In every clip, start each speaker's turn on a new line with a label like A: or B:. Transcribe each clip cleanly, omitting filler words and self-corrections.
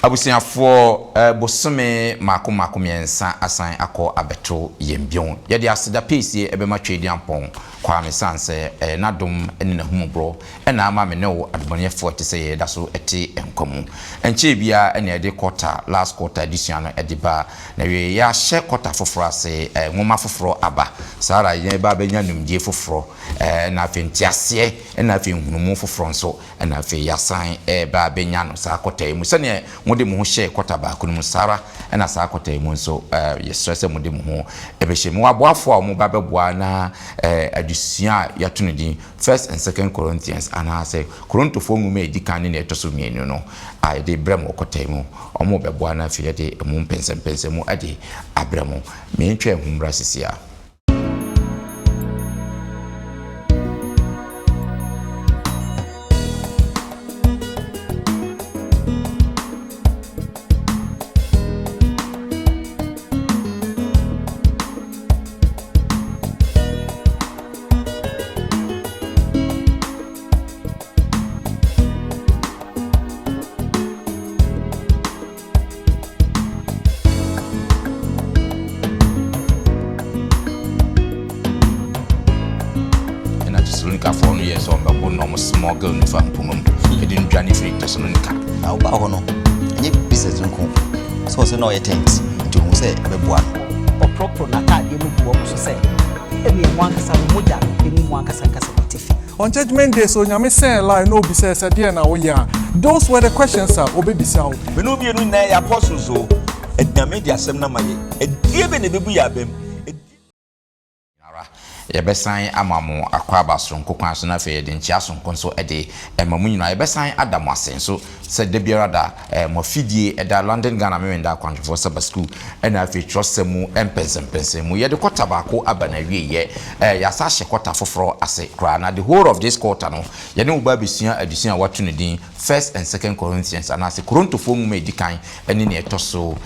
A: Abusiafo bosome mako miensa asan akọ abeto yembion yede aseda pesi ebema twedi ampon kwa mesanse nadom ene na humubro ena ama me ne wo adbonye 40 sey da so eti enkomu enche bia ene de quarter last quarter edition no ediba na we ya hye quarter foforo ase nwoma foforo aba sara ye ba benya numdie foforo na afentiase ena afi hunumu foforo nso ena afi yasan ba benya no sa quarter emu sene mode mu ho hye quarter ba kunu sara ena sa quarter emu nso ye stress mode mu ho ebehye mu aboafo a mu ba beboa na adusia ya tunidi 1st and 2nd Corinthians and I say Corinth for mu me edikan ne etoso mienu no a de brem okota mu omo beboa na fi de mu pense mu ade abremu me ntwe humbra sisia small girl in fact pumum e didn't journey free to sonika
B: na oba hono enye business nko so say no ye tent nti hu say beboa
C: o proper na ka de mu buo so say e me nwan kasa moja e mu nwan kasa tifi
D: on judgment day so nyame say lie no be say there na wo ya those were the questions sir obebisa wo
E: me no bi enu na ya apostles so ednyame di asem na maye edie be na bebu ya bem
A: yebesan amamu akwa abasronko kwan so na fe de nchia sonko so ede emamu nyina yebesan adamu asen so se de biara da mo fidie eda London Ghana memenda kwanfo saba school ena fe trosemu empensempensemu ye de kwota baako abana wieye ya sa hye kwota foforo ase kra na the whole of this quarter no ye ne uba besia adusua watu ne din 1st and 2nd Corinthians and ase Korontofo mu edikan ene ne etoso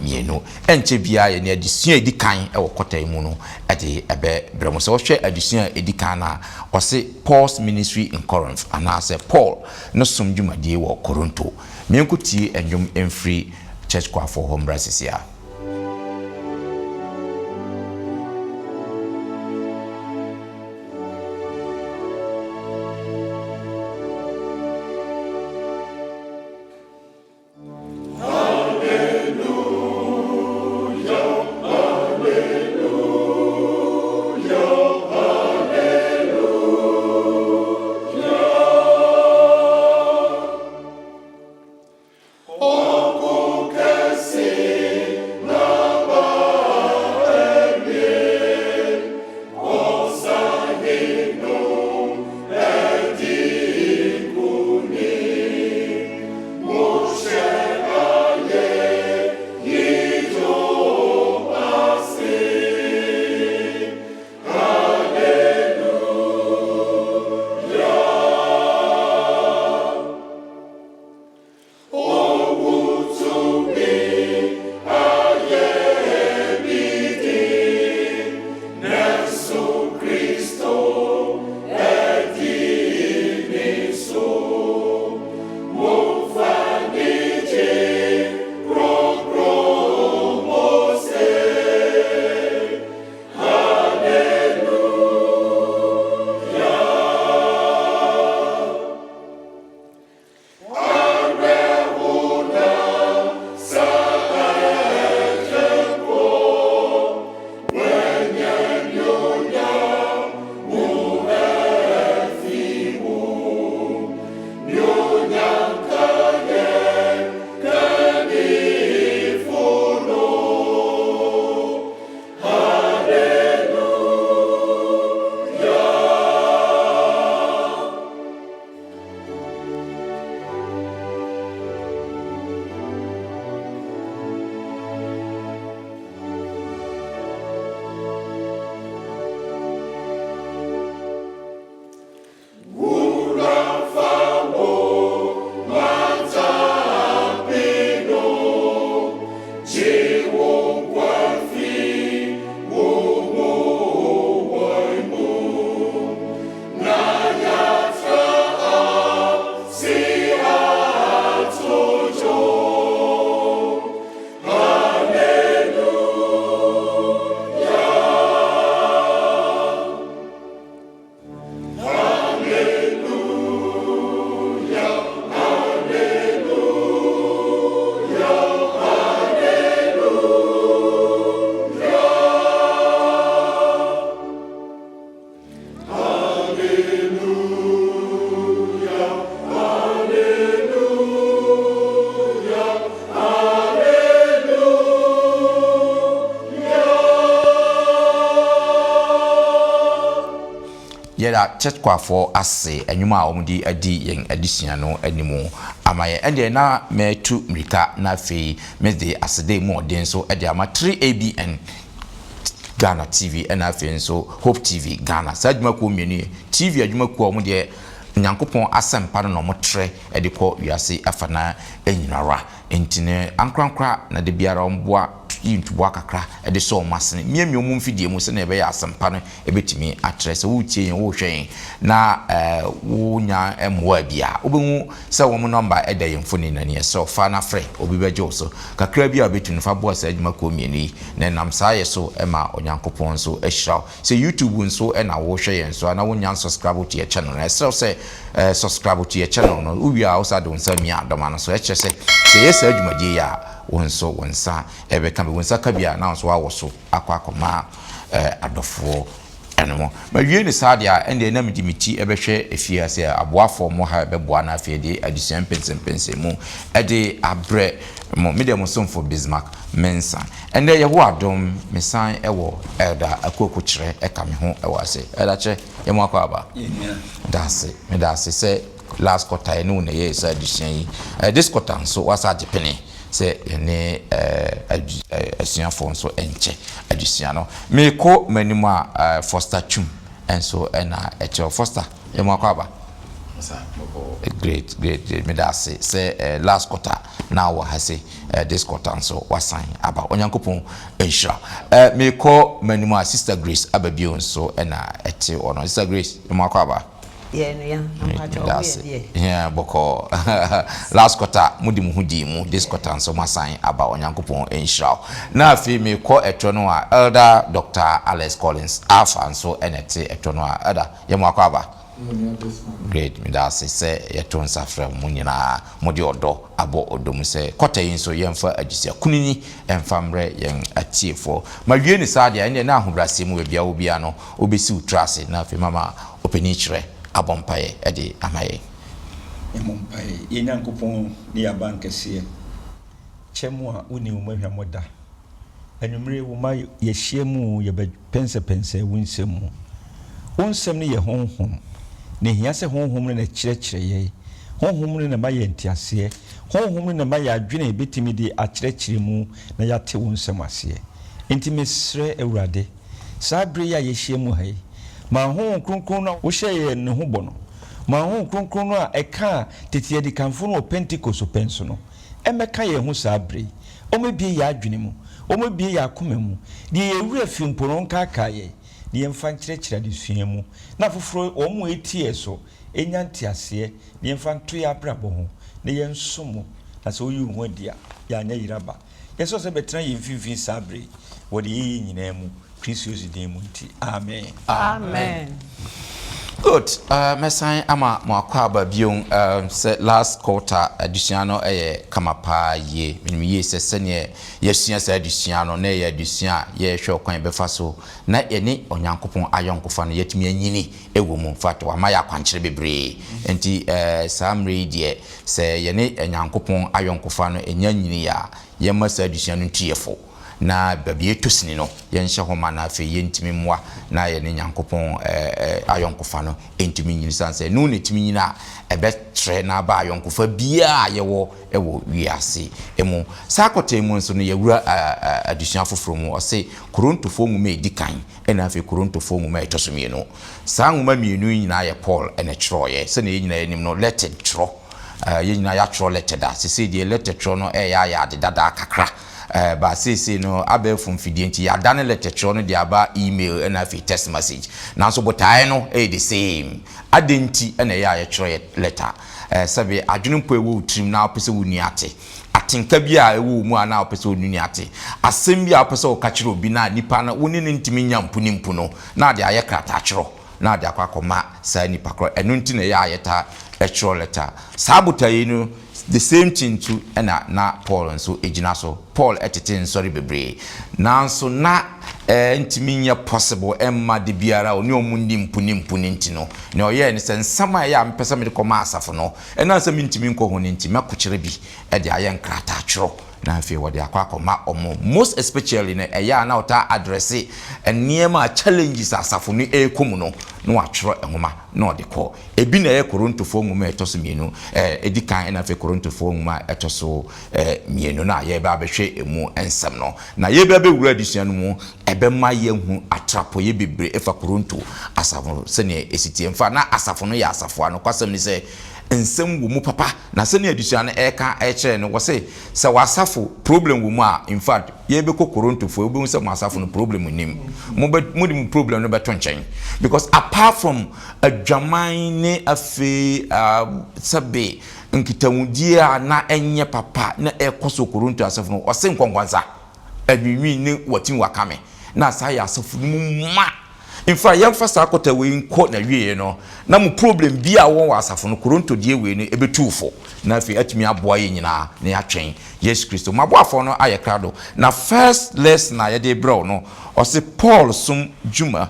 A: mienu enche bia ye ne adusua edikan e wo kwota mu no ade ebe bremo so hwe adusua edikan na ose Paul's ministry in Corinth and ase Paul no somdwumadie wo Corinto mienkuti enjum emfree church kwa for home brasisia
F: Oh,
A: yɛda church kwafo ase enwuma a omudi adi yen adisua no animu amaye ende na metu mrika na fei mede asede mu odin so ede ama 3ABN Ghana TV and afei so Hope TV Ghana sadwuma ko mienu TV adwuma ko omo de nyankopon asempa no mo tre ede ko wiase afana enyinara entine ankrankra na de biara omboa yintuboa kakra ede so masene miemi omu mfidie mu se na ebe ya asempa no ebetimi atre se wo tie wo hwen na wo nya emwa bia obehu se wo mo number ede yemfoni na ne so fa na frɛ obi beje so kakra bia betunu fa boa sa adwuma ko mienu na nam sa ye so ema onyankopon so ehira se YouTube nso na wo hwe so na wo nya subscribe to your channel na se subscribe to your channel no uwia outside don sa mi adoma no so eche se yesa adwumaje ya wonso wonsa ebeka be wonsa kabia na so awo so akoma adofo enmo ma wie ni sadia ende na midimiti ebehwe efia se aboafo mo ha beboa na afie de adisuan pensempense mu ede abre mo medium somfo Bismarck mensa ende ye ho adom mesan ewo elda akoko kire eka me ho ewase elda che ye mo akwa aba me dase se last quarter no na ye sa adisuan yi this quarter so wasa jepene se ne adisuan fo so enche adisuan no me ko manimu a Foster Chum enso na eche Foster ye mo akwa aba great me da say last quarter now we have say this quarter so wasan aba onyankopon enhira me ko manimu Sister Grace ababio so na ete ono Sister Grace ye mo akwa aba yeah boko last quarter mudi muhudi mu this quarter so masan aba onyankopon enhira na afi me ko etro no a elder Dr. Alex Collins afa so enete etro no a elder ye mo akwa aba great me da say yeton safra mu nyina modi odo abo odom say quarter yin so yemfa agisia kunini emfamre yen atiefo ma wie ni saade ene na ahobrase mu bia obia no obesi utrase na afi mama openi kire abompaye ede amaye
E: emompaye yenyankopon ni abankese chemu a uni umahwamoda anumre wo ma yehyiemu ye pense wunsemu wonsem ni ye honhom ne hia se honhom ne kyerɛkyerɛ ye honhom ne ma ye ntiase honhom ne ma ya adwene betimi de akyerɛkyerɛ mu na yate wonsem ase intimesre ewurade sabre ya yehyiemu hai ma ho kronkron na wo hye ne ho bɔ no ma ho kronkron a ɛka tete adi kanfo no Pentecost penso no emeka ye ho sabre o mebie ya adwene mu o mebie ya akoma mu de ewura fimpono nkaka ye de yemfa nkyerɛkyerɛ de sua mu na foforo o mu etie so enyanti ase de yemfa nto ya brabo ho na yensomo na so yi ho dia ya anya yiraba yeso se betena yemfimfin sabre wo de yi nyina mu Precious name unti. Amen.
C: Amen.
A: Good. Mesan ama mwakwa babion se last quarter additional kamapa ye. Minimi ye se senye yesua se additional na ye additional ye hwe kwan befa so na ye ni onyankopon ayonkofa no yetimi anyini ewo mu fato amaya kwankyere bebre. Enti samre die se ye ni onyankopon ayonkofa no enya nyini ya ye ma se additional ntiefo. Na babie tosini no yenhye homa na afi yentimi mwa na ye ne nyankopon ayonkofa no entimi nyini sanse no ne timi nyina ebetre na ba ayonkofa bia yewo ewo wiase emu sakote mu nso no yewura adusua foforo mu ose Korontofo mu me dikan ena afi Korontofo mu me etosomie no sa nwoma mienu nyina ye Paul ene kyroye se ne nyina enim no letted tro ye nyina ya tro letted da se die letted tro no ya de dada kakra ba sisi no abefum fidie ya dane letter no dia ba email and afi text message na so botae no the same adenti na ya kyerɛ letter sabe adwene mpo ewu trim na opese wuni ate atenka bia ewu mu ana opese wuni ate asem bia opese o ka kyerɛ obi na nipa na woni ne ntimi nya mpu no na de aye krata kyerɛ na de akwa sa nipa kro enu nti na ya ayeta kyerɛ letter sabotae no the same thing to na Paul and so ejina so Paul etete sorry bebre nanso na ntimi nya possible emma de biara oni omundi mpuni ntino ne oye ne sensama ya mpesa me de koma asafo no ena nsam ntimi nko ho ntimi akokere bi de aye nkrata atworo na afei wɔde akɔma ɔmo most especially na ɛyɛ na ɔta address nneɛma challenges asafo no ɛkɔm no na watwerɛ nwoma na ɔde kɔ ebi na ɛyɛ Korontofo nwoma ɛtɔ so mmienu edi kan na afei Korontofo nwoma ɛtɔ so mmienu na yɛba abɛhwɛ emu nsɛm no na yɛba bɛwura adesua no mu ɛbɛma yɛhu atrapo yɛ bebre ɛfa Koronto asafo sɛnea esitie mfa na asafo no yɛ asafo ano kwasɛm ni sɛ nsɛm wo mu papa na sɛnea adesua no ɛka ɛkyerɛ no wɔ sɛ wasafo problem wo mu a in fact yɛbɛkɔ Korontofo obi sɛ mo asafo no problem nim mo de mo problem no bɛto nkyɛn because apart from adwaman ne afi sabe nkitawudie a na enye papa na ekoso Korinto asafo no ɔse nkwankwansa adwiwi ne watin wakame na saa ya asafo no ma in fact yɛmfa saa kɔta we nkɔ na wie no na mo problem bi a wɔn wɔ asafo no Korinto die we no ebetufo na afi atumi aboa yɛ nyinaa na yɛatwɛn Yesu Kristo maboafo no ayɛ krado na first lesson na yɛde brɛw no ɔse Paul som dwuma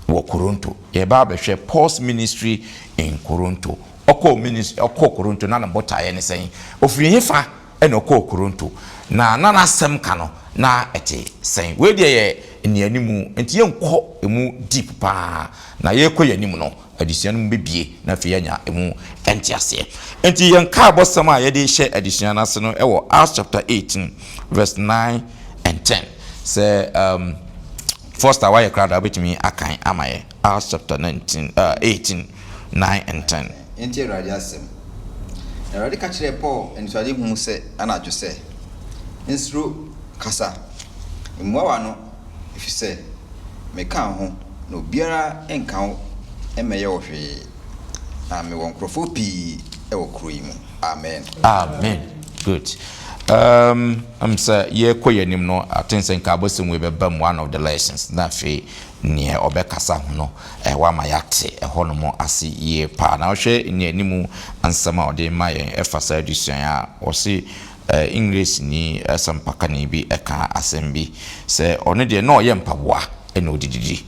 A: wɔ Korinto yɛba abɛhwɛ Paul's ministry in Korinto ɔkɔ Korinto na botaeɛ ne sɛn ofiri hefa ɛna ɔkɔ Korinto na asɛm ka no na ɛte sɛn we deɛ yɛ nianimu enti yɛnkɔ emu deep pa na yɛkɔ yɛnim no adesua no mbebie na afei yɛnya emu ɛnte aseɛ enti yɛnka abɔsɛm a yɛde hyɛ adesua no ase no ɛwɔ Acts chapter 18 verse 9 and 10 sɛ first away crowd abetumi akan amaye Acts chapter 18 9 and 10
B: enti Awurade asɛm Awurade ka kyerɛ Paul ensuade hu sɛ ana adwo sɛ nsuro kasa mmoawa no ifisɛ meka ho na obiara enka ho emeye wo hwee na me won krofo pii e wo kuro yi mu amen
A: good I'm say ye koyanim no atensen ka bosom we bebam one of the lessons na fe ne obekasa ho no wa ma yate ho no ase ye pa na hwe ne animu ansama ode ma ye efasa edition a wo se English ni sampaka ni bi eka asem se one de na oye mpaboa e na odididi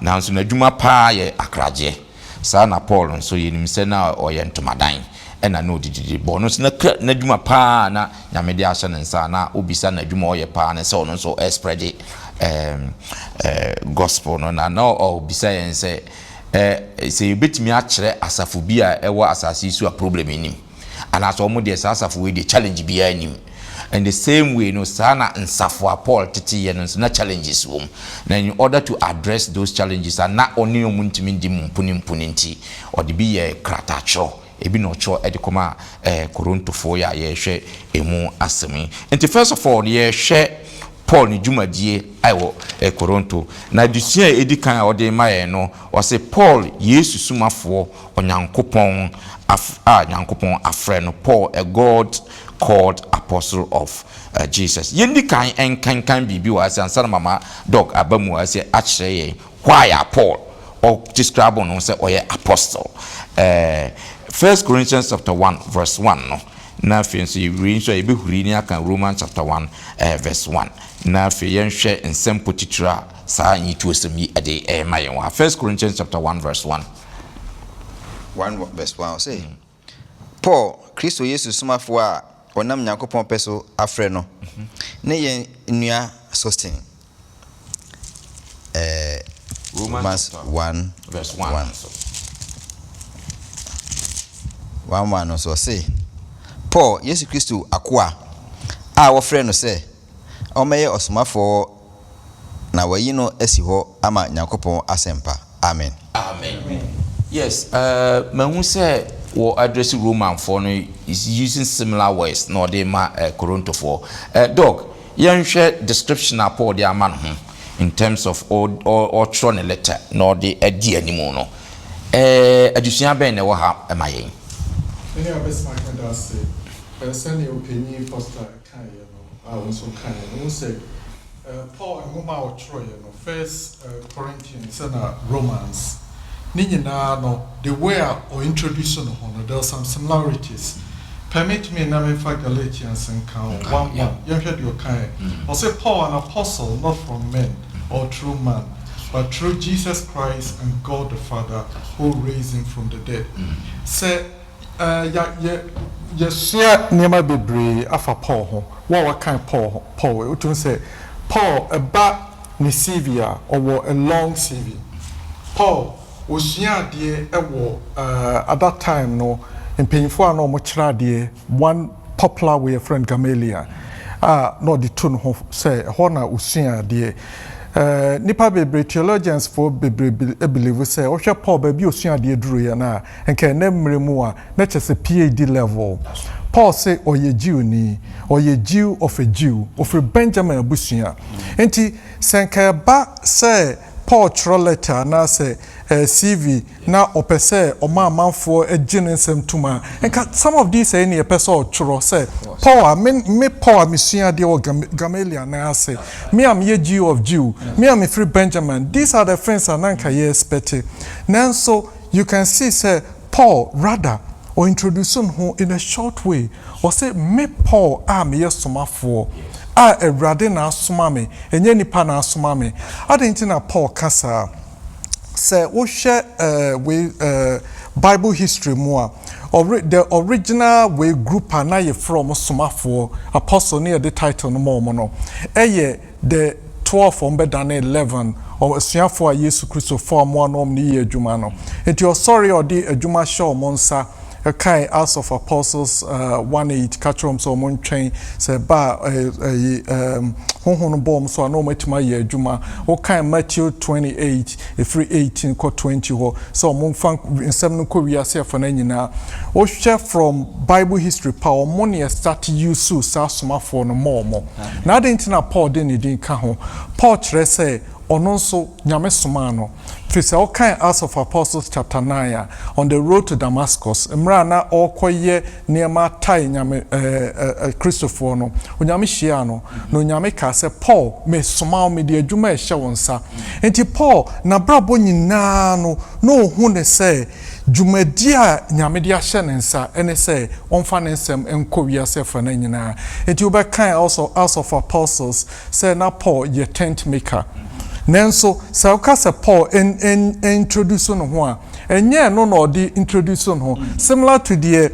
A: na nso na adwuma pa ye akraje sa na Paul nso ye nim se na oye ntomadan ena na odididi bo no na adwuma pa na nyame de ahye nsa na obisa na adwuma oye pa na se ono nso spread gospel no na obisa yen se yebetimi a kire asafo bi a ewo asase su a problem enim and as omo de asafo we de challenge bi anim and the same way no sana nsafo Paul tete ye no na challenges wom na in order to address those challenges and na oni omuntimi ndim mpuni nti or de bi ye kratacho ebi no cho edikoma Korontofo ya ye hwe emu asemi nti first of all ye hwe Paul ni dwumadie aiwo Korinto na dusua edikan a ode maye no o se Paul Yesu sumafo onyankopon nyankopon afre no Paul a God called apostle of Jesus yendi kan enkan bibi wa ase ansana mama dog abamu ase akire ye why Paul or describe no say oye apostle 1 Corinthians chapter 1 verse 1 no na fe nso yiri nso ebe huri ni aka Romans chapter 1 verse 1 na fe yenhwe nsɛmpo titira saa nyitu osem yi ade ma yen wa 1 Corinthians chapter 1 verse 1
B: verse 1 say Paul Kristo Yesu sumafo a onam Nyankopɔn peso afrɛ no ne yen nua sustain Romans 1 verse 1 1 so say Paul Yesu Kristo akoa a wɔfrɛ no sɛ ɔmɛyɛ osumafo na wayi no asi hɔ ama Nyankopɔn asempa amen
A: yes mahu sɛ wo address Roman for no is using similar words no de ma Korontofo dog yenhwɛ description a Paul de ama no in terms of or tron a letter no de adi animu no adusua ben na wo ha ma yen
D: any best my can say send your opinion first kind I also kind of say Paul and Mama or Troy, First Corinthians and Romans. Nina no the way or introduction of there are some similarities. Permit me now in fact Galatians and count one. You heard your kind. Or say Paul an apostle not from men or through man, but through Jesus Christ and God the Father who raised him from the dead. Say yɛsua nneɛma bebree afa Paul ho what kind Paul wotumi sɛ Paul ɛba ne CV a ɔwɔ a long CV Paul osua adeɛ ɛwɔ at that time no mpanyinfo a na ɔmo kyerɛ adeɛ one popular way friend Gamaliel na ɔde to no ho sɛ ɛhɔ na osua adeɛ nipa bebree theologians for bebree believe sɛ ɔhwɛ Paul baabi osua adeɛ duro yɛ na nka na mmere mu a na kyɛ sɛ PhD level Paul say ɔyɛ Jew ni ɔyɛ Jew of a Jew of a Benjamin abusua enti sɛ nka ba sɛ Paul twerɛ letter na sɛ CV na ɔpɛ sɛ ɔma amanfoɔ agye ne nsɛm tuma nka some of these ɛne yɛpɛ sɛ ɔtwerɛ sɛ Paul a me Paul a mesua adeɛ wɔ Gamaliel na ase me am ye Jew of Jew me am free Benjamin these are the things that nanka ye expect nanso you can see say Paul rather or introduce him in a short way or say me Paul me yesomafo Ewrade na asoma me enye nipa na asoma me adenti na Paul kasa say wo hwe we Bible history mu a the original way group na ye from somafo apostle near the title no more no eye the 12 on better than 11 or asuafo a Yesu Kristo for mo anom ni ye adwuma no enti o sorry or di adwuma show monsa a kind Acts of Apostles 1:8 catchom so mon train say ba honhon bom so no matima ye adwuma o kind Matthew 28 free 18 ko 20 ho so mon fan nsem no ko wiase afa na nyina o hwe from Bible history power money start use so asomafo no more na adentina Paul de ne din ka ho Paul kire say ono nso nyame soma no fisa o kan Acts of Apostles chapter 9 on the road to Damascus mra na okoye niema tai nyame Christopher no onyame hia no no nyame ka se Paul me soma me de adwuma e hye wonsa enti Paul na brabo nyina no hu ne se dwumadi a nyame de ahye ne nsa ene se onfa ne nsem enko wiase fa na nyina enti oba kan also Acts of Apostles say na Paul ye tent maker Nenso sa Paul introduce no ho a enye no di introduce no ho similar to the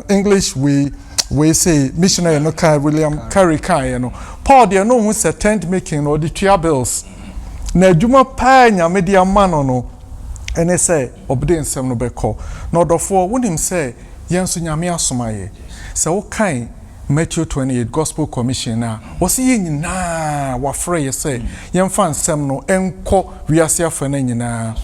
D: English we say missionary no kai William Carey kai no Paul de no hu say tent making no the tua bills na adwuma pa nyame de amano no ene say obde nsem no beko na odofo wonim say yenso nyame asomaye say wo kan Matthew 28 Gospel Commission na wasi nyina wafre ye say yemfa nsem no enko wiase afa na nyina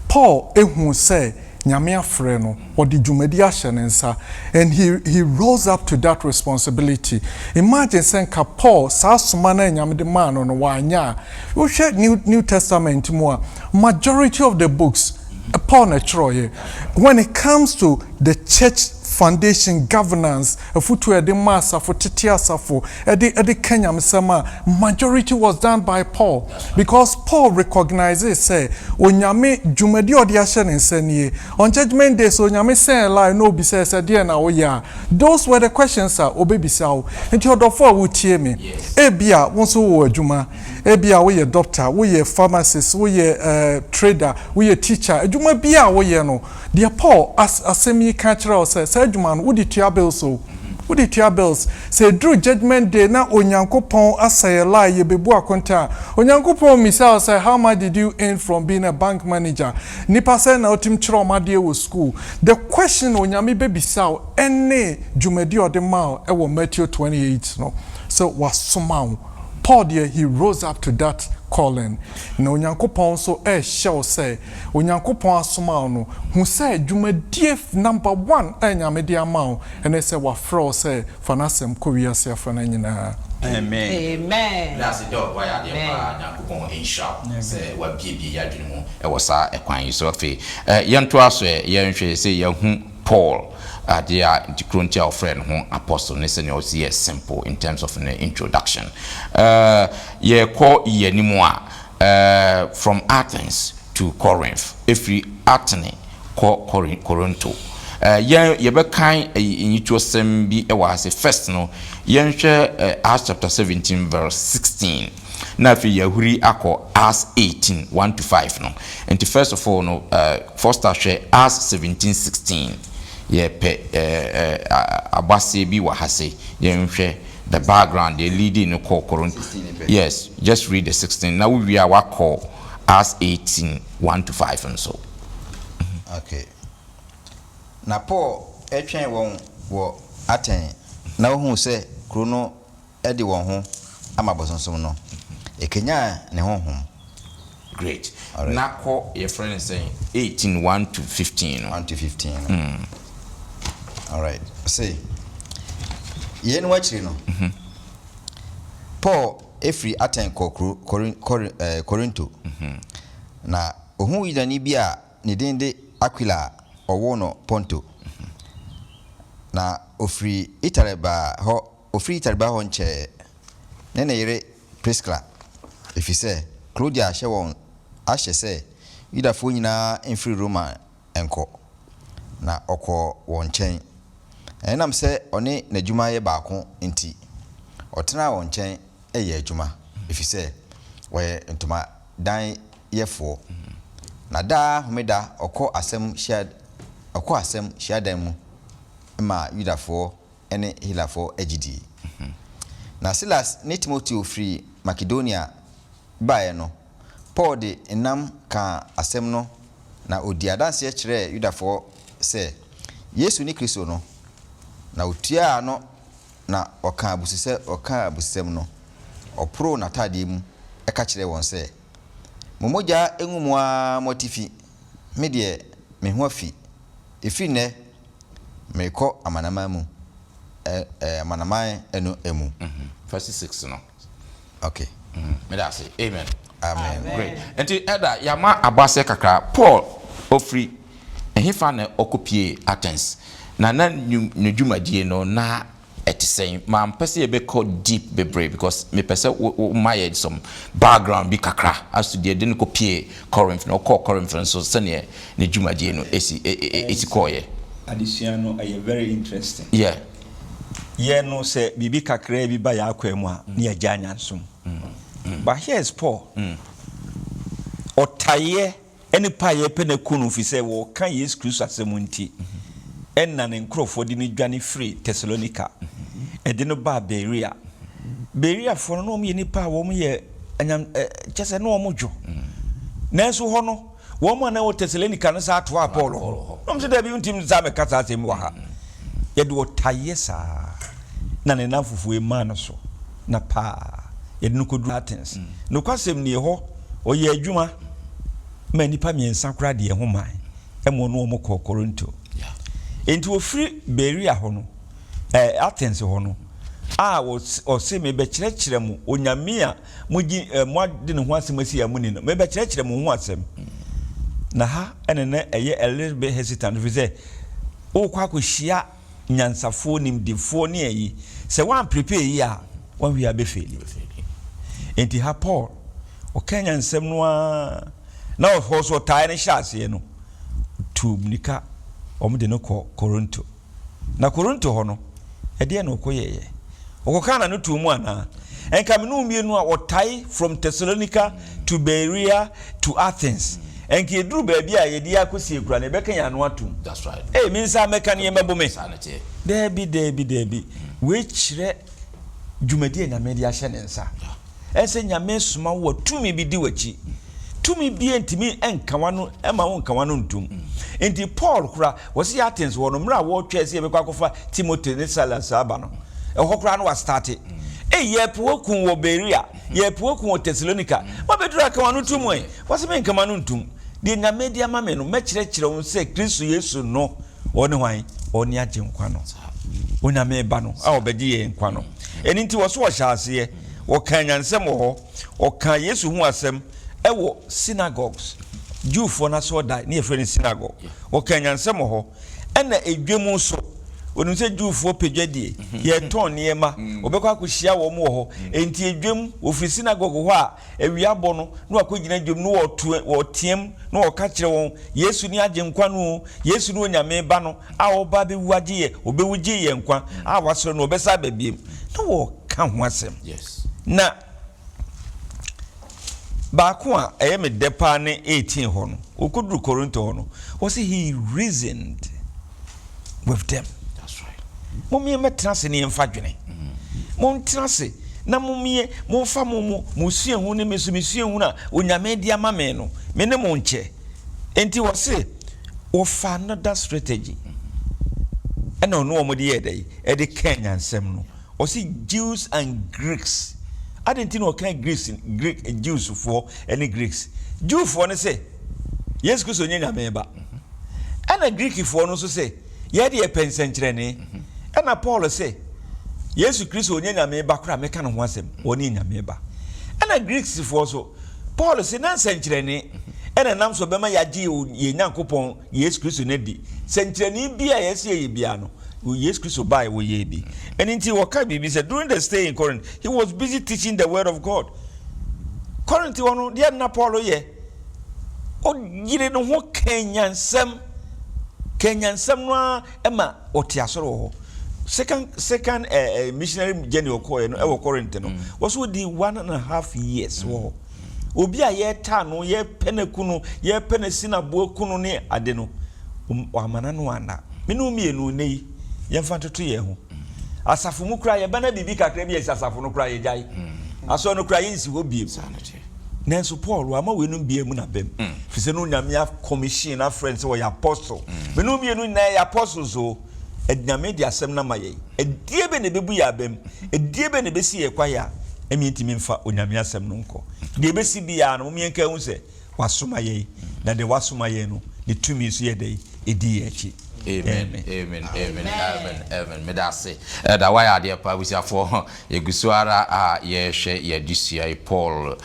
D: Paul ehun say nyame afre no odi dwumadi ahye ne nsa and he rose up to that responsibility. Imagine saying ka Paul sa soma na nyame de man no wanya wo hwe New Testament mu a majority of the books Paul na chroye when it comes to the church foundation governance afutu ede massa for titiasafo ede Kenya msema majority was done by Paul because Paul recognizes say onyame dwumadi odi ahye ne nsanie on judgment day so onyame say lie no be say there na wo ya those were the questions are obebisa wo enti odofo a wotie me ebia wonso wo adwuma ebia wo ye doctor wo ye pharmacist wo ye trader wo ye teacher adwuma bia wo ye no dear Paul asemi ka kire say adwuma no wodi tua bills so wodi tua bills say drew judgment day na onyankopon asay lie ye bebu akonta onyankopon misal say how much did you earn from being a bank manager nipa say na otim kire omade wo school the question onyame bebisa ene dwumadi odema e wo Matthew 28 no so wasoma Paul there he rose up to that calling na onyankopon so show say onyankopon asoma no hu say dwumadie number 1 anyame de amao ene say wafro say fanasem ko wiase afana nyina
B: amen
A: amen that's the dog why they nyankopon insha say wa bibia yadwene mu e wo sa ekwan yi so fe yento aso yenhwe say yehu Paul they are the Corinth friend who apostle listen also yes simple in terms of an introduction ye call ye nimwa from Athens to Corinth if we Athens Corinth ye be kind into some be was a first no yen Acts chapter 17 verse 16 na fi yahuri akọ Acts 18 1 to 5 no and first of all no first share Acts 17:16 ye pe abase bi wa hase ye nhwe the background they leading in Corinth. Yes, just read the 16. Now we are what call as 18 1 to 5 and so.
B: Okay. Na Paul etwen won wo Aten. Na wo hu se krono e de won ho amabosonsom no. Ekenya ne honhom.
A: Great. Right. Now call your friend is saying 18 1 to 15.
B: 1 to 15. All right. See. Yen wachiri no. Paul efri Aten Corinth. Na ohun idani bia ne dende Aquila owo no Ponto. Na ofri Italeba ho nche ne yere Priscilla efise Claudia hye ahye se Yudafo nyina enfri Roma enko na okọ won chen enam se one n'adwuma ye baako nti otena won chen eye adwuma efise we ntoma dan yefo na da homeda okọ asem hyiadan mu ma Yudafo ene Hilafo agidi na Silas ne Timothy free Macedonia bae no Paul de enam ka asem no na odi adanse e kire Yudafo se Yesu ni Kristo no na otua no na oka abusisem no opro na tade mu e ka kire won se momoja enwumwa motifi me de me ho afi efi ne meko amanama mu amanama enu emu
A: verse 6 no.
B: Okay.
A: Me da say amen.
B: Amen.
A: Great. Enti eda yama abase kakra Paul ofri ehifa na okopie Athens na dwumadie no na etisen ma mpese be call deep bebre because me pese my some background bi kakra as to the den kopie Corinth no call Corinth so sene ne dwumadie no esi koye
E: adesua no are very interesting.
A: Yeah.
E: Yeah, no say bibi kakra bi ba ya akwemu a ne agya nyansum. But here's Paul. Otaye eni paye pe na kunu fi se wo kan Yesu Kristo asemunti. Enna ne nkrofo di ne dwane free Thessalonica. Ede no ba Berea. Berea fo no mo ye nipa wo mo ye anyam chese no mo dwo. Nanso ho no wo mo na wo Thessalonica no sa ato a Paul ho. No mo se da bi untim za me kata atem wa ha. Ye de otaye sa na ne nafufu e ma no so na pa ye de no kodu Athens. No kwasem ne ho o ye adwuma ma nipa miensa kra de ho man emo no mo kọ Corinth. Enti wo free Berea ho no Athens ho no o se me be kire mu onyame a mugi mo de ne ho asem asi ya muni no me be kire mu ho asem na ha ene na eye a little bit hesitant we say o kwa ko hia nyansafo nimdifo ne ayi se wan prepare yi a wan wi abe feli enti ha Paul o kanya nsem no na o ho so tai ne hyase no tumnika omde no ko Corinth na Corinth ho no ede na okoyeye okokana no tumu ana enka me no mienu a otai from Thessalonica to Berea to Athens enka eduru ba bia yedi akosi ekura ne beka ya no atum.
A: That's right.
B: Minsa meka ne yemabo me
A: sanity
B: debi we chire dwumadi na media hye ne nsa ense nyame soma wo tumi bi di wachi tumi bi entimi enkawa no ema wo nkawa no ntum enti Paul kura wosi Athens wo no mra wo twese ye bekwa kofa Timothy ne Silas aba no ehokura no wa start ye poku wo Berea ye poku wo Thessalonica ma bedura kawa no ntum e wosi me nkama no ntum de nyame dia ma me no mekire wo se Kristo Yesu no woni hwan oni agye nkwa no onyame ba no a obedi ye nkwa no eni nti wo so wo hyase wo kan nyansem ho wo kan Yesu hu asem ewo synagogues Jew for na so die near friend synagogue wo kan nyansem ho ena edwemu so onu se Jew for pedwadie ye ton niema obekwa akohia wo mo ho enti edwem ofri synagogue ho a ewiabo no no akogina edwem no wo tiem no wo ka kire won Yesu ni agye nkwa no Yesu no onyame ba no a wo ba be wuagye ye obewugye ye nkwa a wasoro no obesa babiem no wo ka ho asem.
A: Yes.
B: Na baako a me depa ne 18 ho no okuduru Corinth ho no he reasoned
E: with them.
A: That's right.
E: Mommy metrase ne yemfa dwene. Mon trase na momie momfa musue hu ne mesumesue hu na onyame dia ma me no. Me ne mo nche. Enti wo se wo fa another strategy. And no more the day, the Kenyan sem no. Or see Jews and Greeks. I didn't know kind Greek Jews for any Greeks. Jew for no say, yes, because on your member. And a Greek for no say, yeah, the pen century. And a Paul say, yes, Chris on your member, make an once him, one in your member. And a Greeks for so, Paul say, non century. And a name so Bema Yaji, ye Nankopon, yes, Chris Nedi. Century be a yes, ye biano. Yes, Chris buy we ye be. And into Wakabi said during the stay in Corinth, he was busy teaching the word of God. Corinth, one, dear Napolo, ye. Oh, you didn't know what Kenyan Sam Emma or Tiasoro. Second missionary general Corinth was with the 1.5 years. Obi a ye tano ye penekuno ye penesina bo kuno ne adeno amana no ana menu mienu nei ye mfanto to ye ho asafo mu kra ye bana bibi kakra bi asafo no kra ye jai aso no kra ye nsi ho biem nanso Paul ama wenu biem na bem fise no nyame ya commission na friends wo ya apostle menu mienu na ya apostles o ednyame di asem na maye edie be ne bebu ya bem edie be ne besi ye kwaya emi ntimi mfa onyame asem no nko de besi bia no mienka hu se wasoma ye na de wasoma ye no de tumi so ye de edi echi.
A: Amen. Me da say da why are there pa we say for yegusuara ye hwe ye disia Paul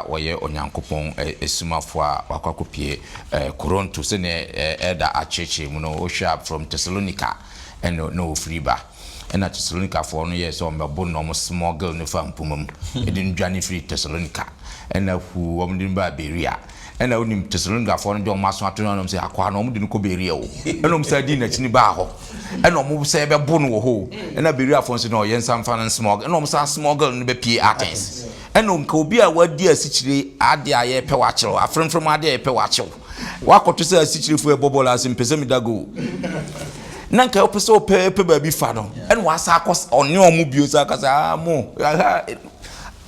A: woye onyankopon esumafo wakakopie Corinth se ne eda acheche mu no o sharp from Thessalonica and no free ba and at Thessalonica for no years on mebo no small girl no fa mpumam e din dwane free Thessalonica and who omdin ba Berea and I wouldn't Thessalonica for no maso atonu say akwa no omdin ko Berea o enom say din na chini ba ho and omo say be bo no ho and na Berea for say no yensam fan small and omo say small girl no be pie Athens and on ka obi a wadi asichire ade aye pe wa kire afremfrem ade aye pe wa kire wakoto say asichire fu e bobola asim pese mi dago nanka opeso pepe baby fa no en wasa akos onne omu biosa kasa mo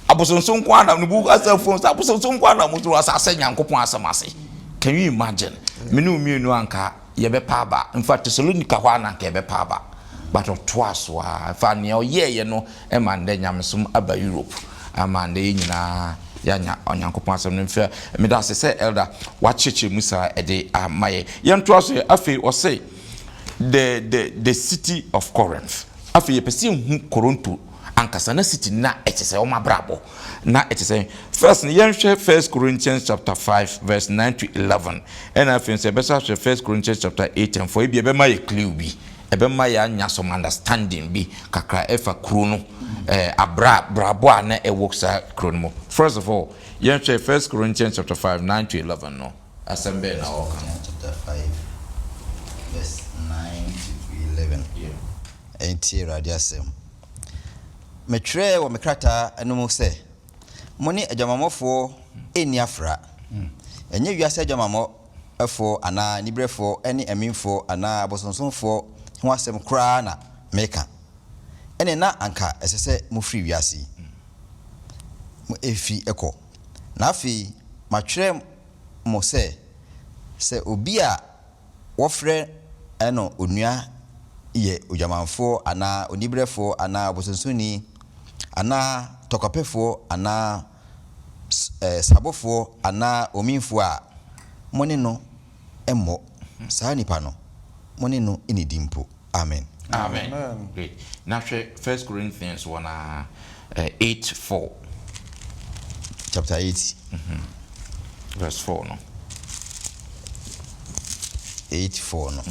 A: abosonson kwa na nubu asa phone abosonson kwa na mutu asa nyankopon asamase. Can you imagine menu mienu anka ye be pa ba in fact Thessalonica kwa na anka ye be pa ba but otwaso fa ne ye no e man de nyamsom aba Europe amande nyina yanya onyankopon asam no mfa me da se elder wacheche musa e de amaye ye ntwaso afi o say the city of Corinth. Afi ye pesi hu Corinth ankasa na city na etese o mabrabo na etese first ne yenhwe 1 Corinthians chapter 5 verse 9 to 11 and afi say besa 1 Corinthians chapter 8 and for e be ma ye clue bi e be ma ya nya some understanding bi kakra efa krono brabo na e works krono. First of all yenhwe 1 Corinthians chapter 5 9 to 11 no asembe na o
B: chapter 5 verse 9 to 11. Yeah. Enti radiasem. Metre wo mekrata enu se. Moni adwamamofo eni afra. Enye wiase adwamamo efo ana nibrefo eni eminfo ana abosonsonfo ho asem kra na meka. Ene na anka esese mu free wiase. Mu efi eko. Na afi matwere mo se obi a wofre eno onua ye odwamanfo ana onibrefo ana abosonsoni ana tokopefo ana sabofo ana ominfo a moni no emmo saa nipa no moni no inidimpo. Amen.
A: Amen. Great. Now 1 Corinthians 8:4
B: chapter 8
A: verse 4 no
B: 8:4 no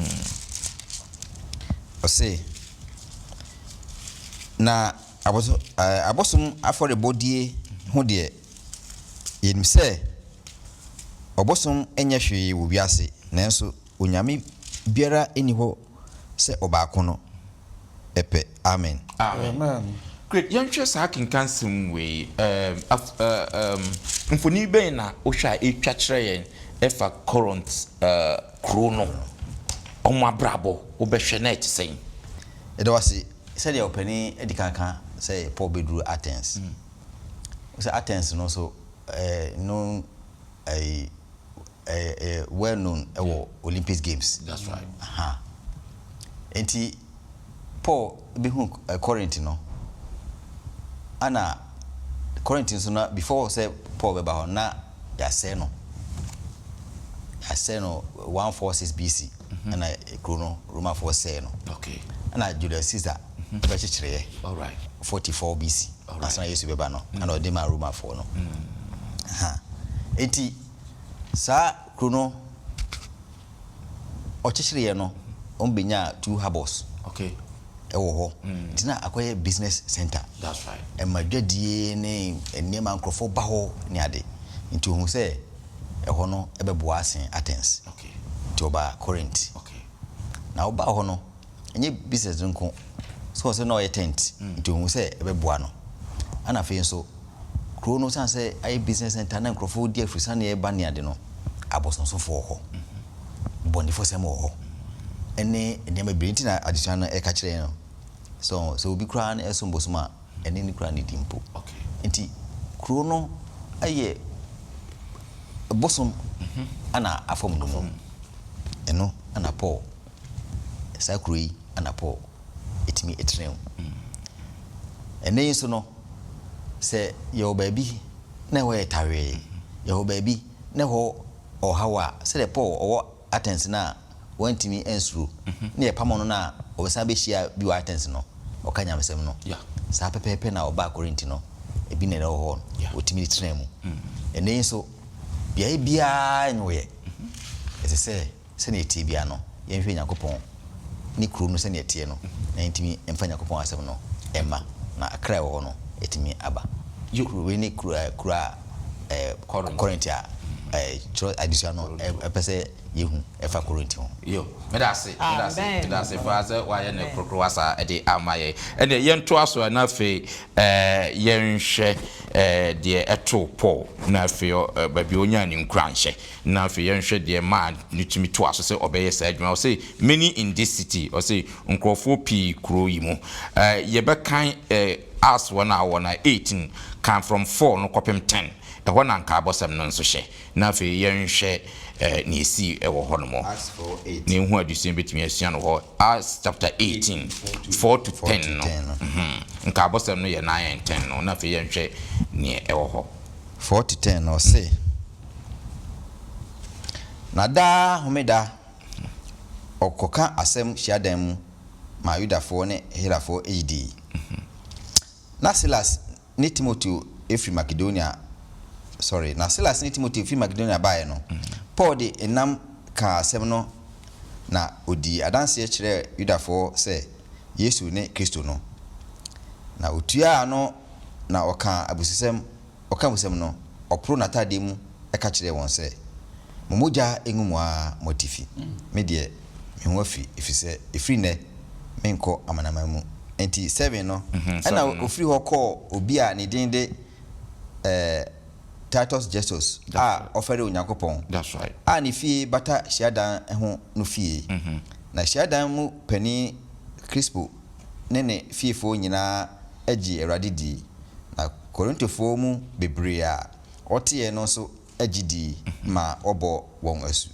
B: say na abosom afore bodie ho de yenim se obosom enye hwe wo wiase nanso onyame biara eni ho se obaako no epe. Amen.
D: Amen.
A: Great. Yanhwe sa kinkan sim we mfoni ben na ohwa etwa kire yen efa Corinth krono omo abrabo obehwe na etisen
B: It was said your penny edikaka say Paul bedru Athens. So Athens no so known a well known Olympic Games.
A: That's right.
B: Enti Paul be Corinth no. Ana Corinth so na before say Paul be ba na ya say no 146 BC and I chrono Roman 4 say no.
A: Okay.
B: And I Julius Caesar
A: all right
B: 44 BC.
A: All
B: That's
A: right.
B: na Yesu beba no. And o de ma Roman 4 no. Enti sa chrono o chichire no on benya 2 harbors.
A: Okay.
B: Ewo ho. Tina akoye business center.
A: That's right.
B: E madwadie ne enema nkrofo ba ho ne ade. Nti ohun se eho no ebebo asen Athens.
A: Okay.
B: Nti oba Corinth.
A: Okay.
B: Na oba ho no enye business nko so se no ye tent. Nti ohun se ebebo no. Ana fe nso kro no san se ai business center na nkrofo di afrisa ne e ba ne ade no abosonso fo ho. Bonifo se mo ho. Ene enema brinti na addition na e ka kire no. So obi kra na eso mbosoma ene ni kra ne dimpo.
A: Okay.
B: Nti kro no aye bosom ana afom no mo eno ana Paul sa kroi ana Paul etimi etrem ene so no se yo baby na ho etawe yo baby na ho ohawa se de Paul owo Athens na wantimi ensuru na epamo no na obesa be hia bi wa Athens no okanya mesem no
A: Yeah.
B: sa pepepe na oba Corinth no ebi ne ho otimi etrem ene so bia bia nyoye ese se na etie bia no yenhwe Yakobon ni kru no se na etie no na ntimi emfa Yakobon asem no emma na akra wo no etimi aba kru we ni kru Corinth tro addition no pese yehu efa Corinth ho
A: Yo, medase fa se wa ye ne krokro wasa e de amaye ene ye nto aso na fe ye nhwe de eto Paul na fe babi onya ni nkranhye na fe ye nhwe de ma nitumi to aso se obeye sa adwuma o se many in this city o se nkrofo pi kro yi mu ye be kan as one hour na 18 come from 4 no kopem 10 e ho na nka abosem no nso hye na fe ye nhwe ni esi ewo ho no mo
B: Acts 4:8
A: ni hu adusin betumi asua no ho Acts chapter 18 4 to 10 no nka abosem no ye 9 and 10 no na fe ye nhwe ni ewo ho
B: 4 to 10 no say nada homeda okoka asem hyiadan mu ma Yudafo ne Helafo edi na Silas ni Timothy efri Macedonia na Silas ni Timothy efri Macedonia bae no Paul de enam ka asem no na odi adanse kire Yudafo se Yesu ne Kristo no na otua no na oka abusisem no opro natade mu eka kire won se momoja engumwa motifi me de me ho afi efise efri ne menko amanama mu enti 7 no ana ofri ho ko obi a ne din de Titus Justus ofere Onyankopon.
A: That's right.
B: Ni fie bata hyiadan ho no fie na hyiadan mu pani Crispo ne fiefo nyina agi Awurade di na Korintofo mu bebre a otie no so agidi ma obo won asu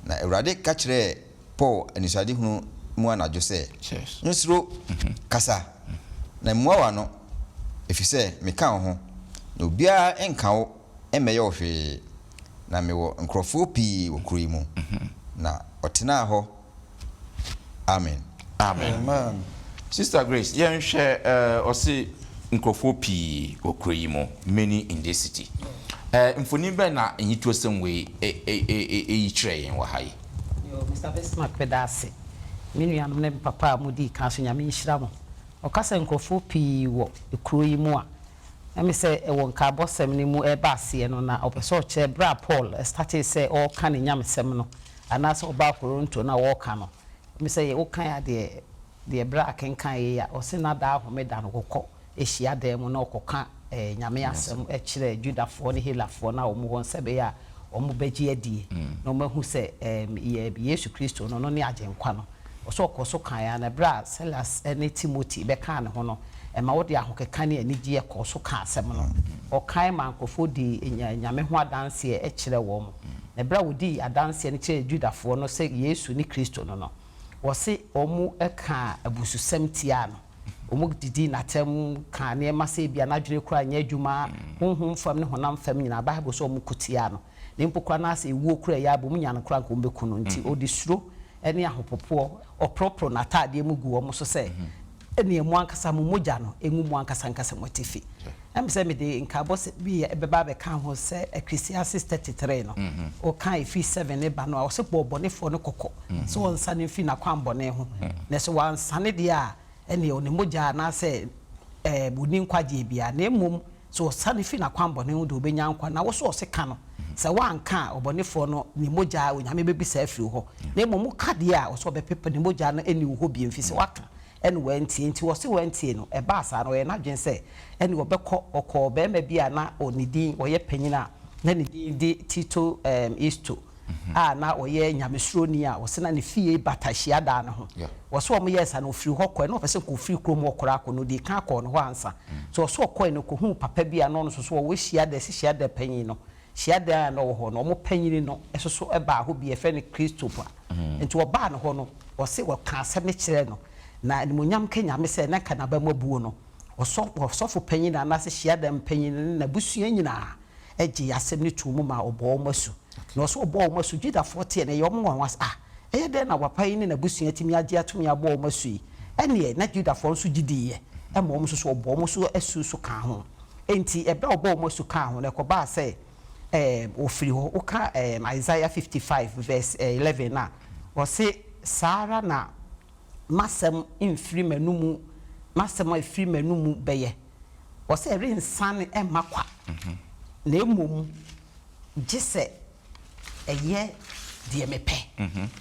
B: na Awurade ka kire Paul anisade hunu mu anajo se nsuro kasa na muawa no efise meka ho no bia enka wo emeye ohwe na mewo nkrofo pi wokroyi mu na otena ho amen
A: Sister Grace ye nhwe osi nkrofo pi wokroyi mu many in this city mfoni be na enyitu sem we yi kire yen wa hai
C: yo Mr. Besmark pedase minu ya no papa mudi kan so nyame nhira mo okasa nkrofo pi wo ekroyi mu a emi se ewo nka bosem ni mu eba ase no na opeso che bra Paul start say o kan nyamsem no ana so ba Korinto na wo kan no emi se ye wo kan ya de bra kenkan ye ya o se na da ahomeda no kokọ ehia da mu na okoka nyame asem e kire Judafo ne Helafo na wo mu won sebe ya omo beji adie na omo hu se Yesu Kristo no ne agenkwa no so okoso kan ya na bra Silas ene Timothy be kan ne ho no ma wo de ahokeka ne anigye ekoso kan asem no o kan mankofo di nyame ho adanse e kire wo mo na bra wo di adanse ne kire Judafo no se Yesu ni Kristo no wo se omo eka abususem tia no omo didi natem kan ne ma se bia na dwere kura nya adwuma honhom fam ne honam fam nyina Bible so omo kutia no ne mpokwa na se ewu kura ya bo mu nya no kura nko mbeku no nti odi suro ene ahopopo opropro na tade mu gu omo so se ene emu ankasa mu moja no engu mu ankasa ankasa motifi am se me de nka boss bi ebeba be kan ho se Ecclesiastes 33 no o kan ifi 7 ne ba no a se bobone fo no kokko so won sane fi na kwambone ho na so wan sane de a ene oni moja na se buni nkwaje bia na emum so sane fi na kwambone ho de obenya nkwa na wo so se ka no se wanka obonefo no ni moja onyame bebisa afiri ho na emum ka de a wo so be pepe ni moja no eni wo bi mfi se waka eni wantie nti wo se wantie no eba asa no ye na dwen se eni wo bekọ okọ be ma bia na onidin wo ye panyina na ni di Tito Easto na wo ye nyamesroni a wo se na ne fie batahia da na ho wo so mo yes na ofiri ho kọ na wo se ko ofiri krom okora ko no di kan kọ no ho ansa so wo so kọ no ko hu papa bia no so so wo hia da panyin no hia da no wo ho no mo panyin no eso so eba ho bi e fe ne Kristo pa nti wo ba no ho no wo se wo ka asem ne kire no na nimonyam Kenya me se na kana ba mabuo no osofo panyin na se hia da panyin na busua nyina eje yasem ne tumu ma obo masu na so obo masu Juda 40 na yom nwa was eye de na wapan na busua timi age atumi abo masu yi ene na Juda 40 so gidiye e mo mo so obo mo so asu so kan ho enti e bra obo masu kan ho na ko ba se ofiri ho uka Isaiah 55 verse 11 na wo se Sara na masem infiri manumu masem ifiri manumu beye wo se rensan emakwa na emom gise eye de mepe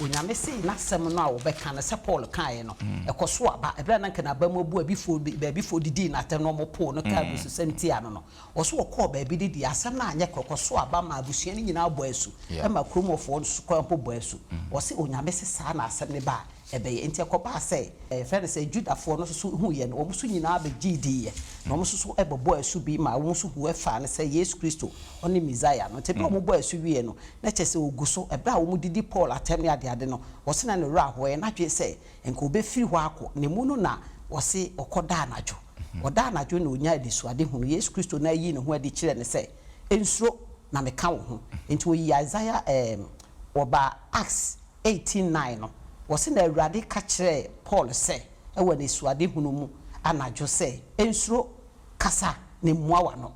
C: onyame se na sem no a wo beka na se Paul kan no ekoso aba ebra na nka na ba mabu abifo didi na tem no mo po no ka busu semti ano no wo so ko ba bi didi asem na anye kokoso aba ma abusua ni nyina abo asu e ma kromofo so ko mpo bo asu wo se onyame se sa na asem ne ba ebe enti akoba se friend say Judafo no so hu ye no wo so nyina be gidi ye no mo so ebobo asu bi ma wo so hu efa ne se Yesu Kristo oni Messiah no te bi mo bo asu wie no na chese oguso ebra wo mu didi Paul atem ya de no wo se na ne ra ho ye na dwe se enko be firi ho akọ ne mu no na wo se okoda anajo oda anajo na onya edi so ade hu Yesu Kristo na yi ne ho adi kire ne se ensuro na meka wo ho enti wo yi Isaiah oba Acts 18:9 no wose na awurade ka kire Paul se ewa ne suade hunu mu anajo se ensuro kasa ne muawa no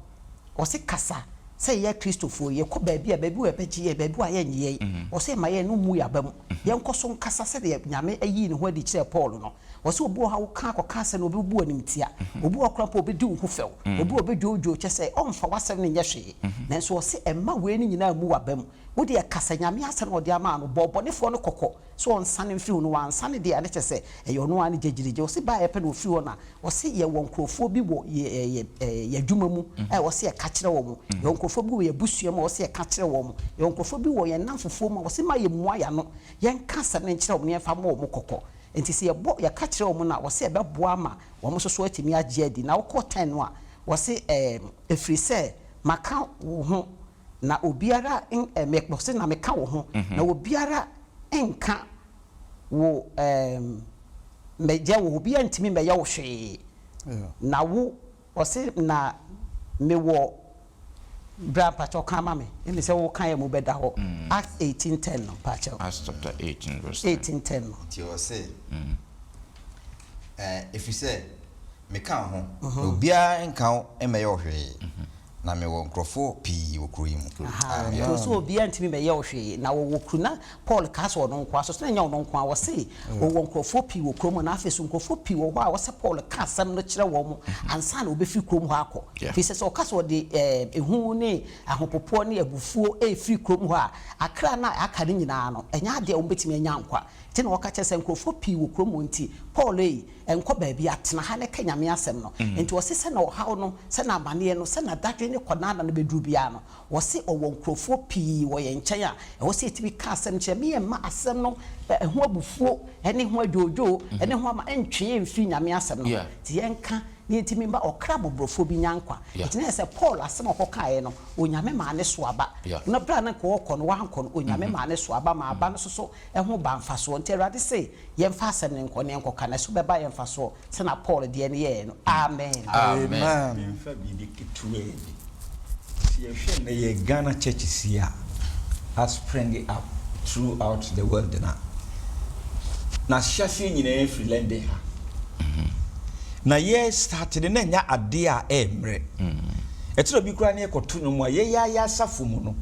C: wose kasa se ye Kristofo ye ko baabi a baabi we beji ye baabi a ye nye wose ma ye no mu ya bam ye nkoso nkasa se de nyame ayi ne ho adi kire Paul no wose obu ha wo ka akoka se no obi bu animtia obi okra po obi di hu few obi obejojo che se onfa wasem ne nye hwe nanso wose emma we ni nyina mu wa bam wodi e kasa nyame ase no de ama no bobonefo no kokko so on sane mfi no wan sane de ane chese eyo no ane jejirije o se ba ye pe no fi na o se ye wonkrofo bi wo ye dwuma mu o se ye ka kire wo mu ye wonkrofo bi wo ye busua mu o se ye ka kire wo mu ye wonkrofo bi wo ye namfofo mu o se ma ye mua ya no ye nkasa ne kire wo ne fa ma wo mu kokko enti se ye bo ye ka kire wo mu na o se ye beboa ma wo mo so atimi age adi na wo ko 10 no a o se efiri se maka wo ho na obiara mekbose na meka wo ho na obiara enka wo meje wo obiara ntimi meye wo hwe na wo ose na mewo bra pacho kama me emi se wo kan ya mu beda ho Acts 18:10 no pacho
A: Acts chapter 18 verse
C: 18:10 no
B: ti o se if you say meka ho obiara enka wo emeye wo hwe na me wo nkrofo pi wo kru yi mu
C: so obi antimi be ye ohwe na wo kru na Paul ka so no nkwa so na nya no nkwa wo se wo nkrofo pi wo kru mu na afeso nkrofo pi wo ho a wo se Paul ka sam no kire wo mu ansa na obefi kru mu ho akọ fi se so ka so de ehu ne ahopopo ne abufuo e fi kru mu ho a akra na aka ne nyina no enya de wo betimi anya nkwa te na wɔka kyɛ sɛ nkurɔfoɔ pii wɔ kurom nti Paul yi ɛnkɔ baabi atena ha ne ka nyame asɛm no nti wɔse sɛ na ɔhaw no sɛ na amanneɛ no sɛ na dadwe ne kɔnaana no bɛduru biara no wɔse ɔwɔ nkurɔfoɔ pii wɔ yɛn nkyɛn a ɛwɔ sɛ yɛtumi ka asɛm kyerɛ meyɛ mma asɛm no ɛho abufuo ɛne ho adwoodwoo ɛne ho ama ɛntwe mfiri nyame asɛm no nti yɛnka ne ntimi mba ɔkra boborofo bi nyankwa nti na sɛ Paul asɛm ɔkɔkaeɛ no onyame ma ne so aba na bra na kɔ no wankɔ no onyame ma ne so aba ma aba no so ɛho ba mfasoɔ nti Awurade sɛ yɛmfa asɛm ne nkɔ ne nkɔka na so bɛba yɛmfasoɔ sɛ na Paul deɛ ne yɛɛ no amen
E: mfa biribi ketewa bi sɛ yɛhwɛ na yɛ Ghana churches here are springing up throughout the world na hyɛfie nyinaa firi lende ha na ye started na nya ade a emre etiro bi kura na ekoto no mu a ye ya asafo mu no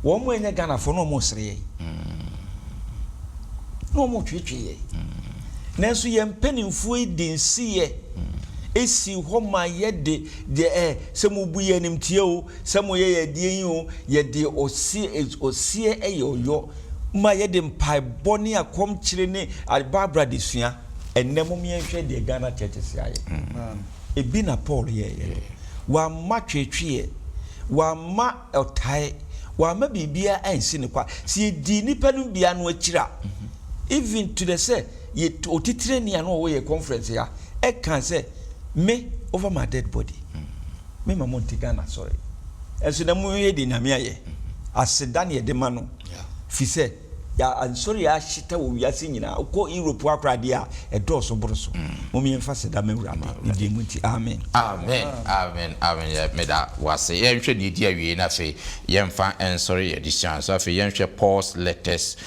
E: wo mo enya Ghana fo no mo sere ye no mo twetwe ye nanso ye mpanimfo idensi ye esi ho ma ye de se mo bu ye nimtie o se mo ye de yin o ye de osie eye oyo ma ye de mpai boni akom kire ne Barbara de sua enemo mienhwe de Ghana churches aye ebi na Paul ye wa ma twetwe wa ma otai wa ma bibia ansi ne kwa si di nipa no bia no akira even to the say ye otitire ne no wo ye conference ya e kan say me over my dead body me ma monti Ghana sorry enso na mu ye de nyame aye aseda ne de ma no fi say ya ansori ya shita wo wiase nyina ko Europe akrade a edoso boroso mo me emfa da mewurade ndi muti amen
A: ya meda wase yenhwe ne di awie na fe yemfa ensori edition so fe yenhwe Paul's letters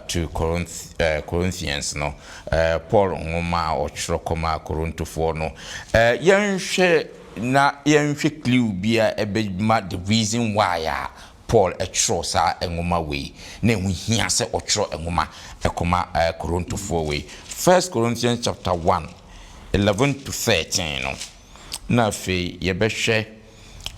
A: to Corinthians no Paul ngoma ochro koma Korintofo no yenhwe clue bia ebema the reason why Paul etro sa engoma we na ehu hia se otro engoma ekoma Korintofo we 1 Corinthians chapter 1 11 to 13 no na fe yebehwe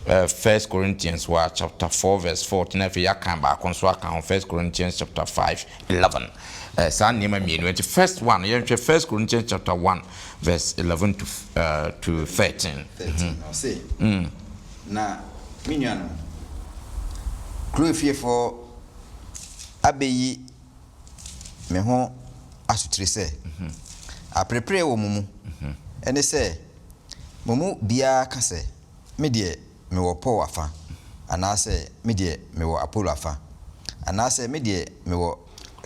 A: 1 Corinthians chapter 4 verse 14 na fe yakan ba konso akan 1 Corinthians chapter 5 11 sa nema mienu the first one yehwe 1 Corinthians chapter 1 verse 11 to 13
B: I'll say na minyano Cruifie abeyi me ho asutire se a prepare wo mumu ene se mumu bia ka se me de me wo Paul afa ana se me de me wo Apollo afa ana se me de me wo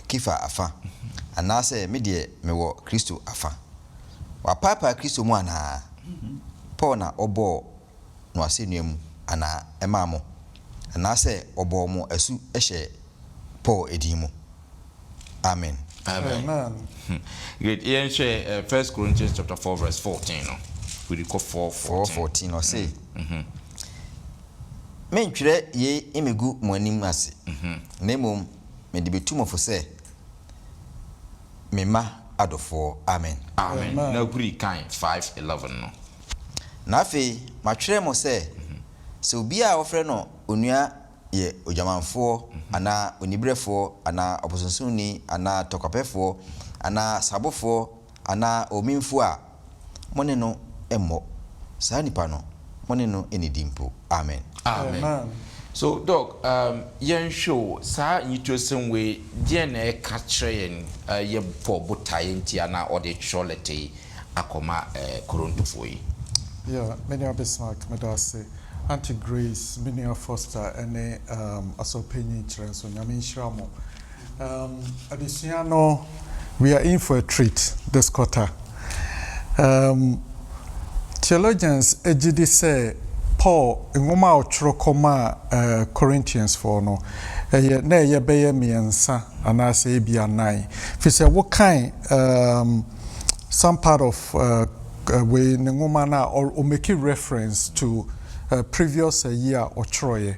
B: Kifa afa ana se me de me wo Kristo afa wa papa Kristo mu ana Paul na obo no asenuam ana emamo and say obomo asu ehye Paul edimu amen
A: great here share 1 Corinthians chapter 4 verse 14 no we record 4:14
B: or say mentwere ye imegu mo anim ase nemom me de betumofo se mema adofo amen
A: na guri kan 5:11 no
B: na afi matwere mo se se obi a ofre no onua ye ojamanfo ana onibrefo ana oposonsuni ana tokopefo ana sabofo ana ominfo a mone no emmo saa nipa no mone no enidimpo amen
A: so dog yen show saa yitosen we die na e ka kire ye po botaye ntia na ode cholete akoma Korintofo yi
D: many of us like medase Auntie Grace, Minia Foster, and Asopeni Trans, Yamin Shramo. Adiciano, we are in for a treat this quarter. Theologians, Ejidi say, Paul, in Woma or Trokoma, Corinthians for no, ne ye beye miensa, and I say be a nine. If you say, what kind, some part of way Ningomana or making reference to previous year or Troy,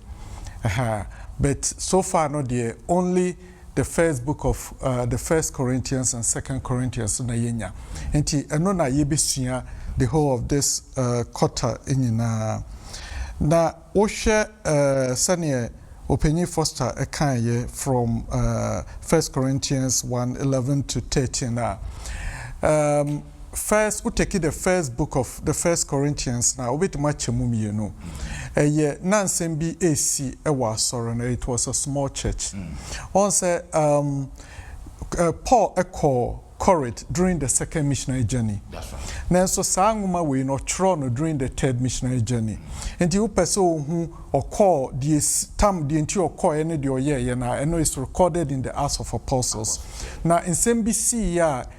D: but so far no dear only the first book of the 1 Corinthians and 2 Corinthians na yenya. Enti eno na yebisia the whole of this quarter in na ohwe sane Openyi Foster Ekanye from 1 Corinthians 1:11 to 13. First, we take the first book of the 1 Corinthians now. We much you know. Nansen be AC sorry, it was a small church. On say Paul call Corinth during the second missionary journey.
A: That's right.
D: Now, so Sanguma we not Toronto during the third missionary journey. And you person who or call this time the entire call any the year na I know it's recorded in the Acts of Apostles. Now in SMBC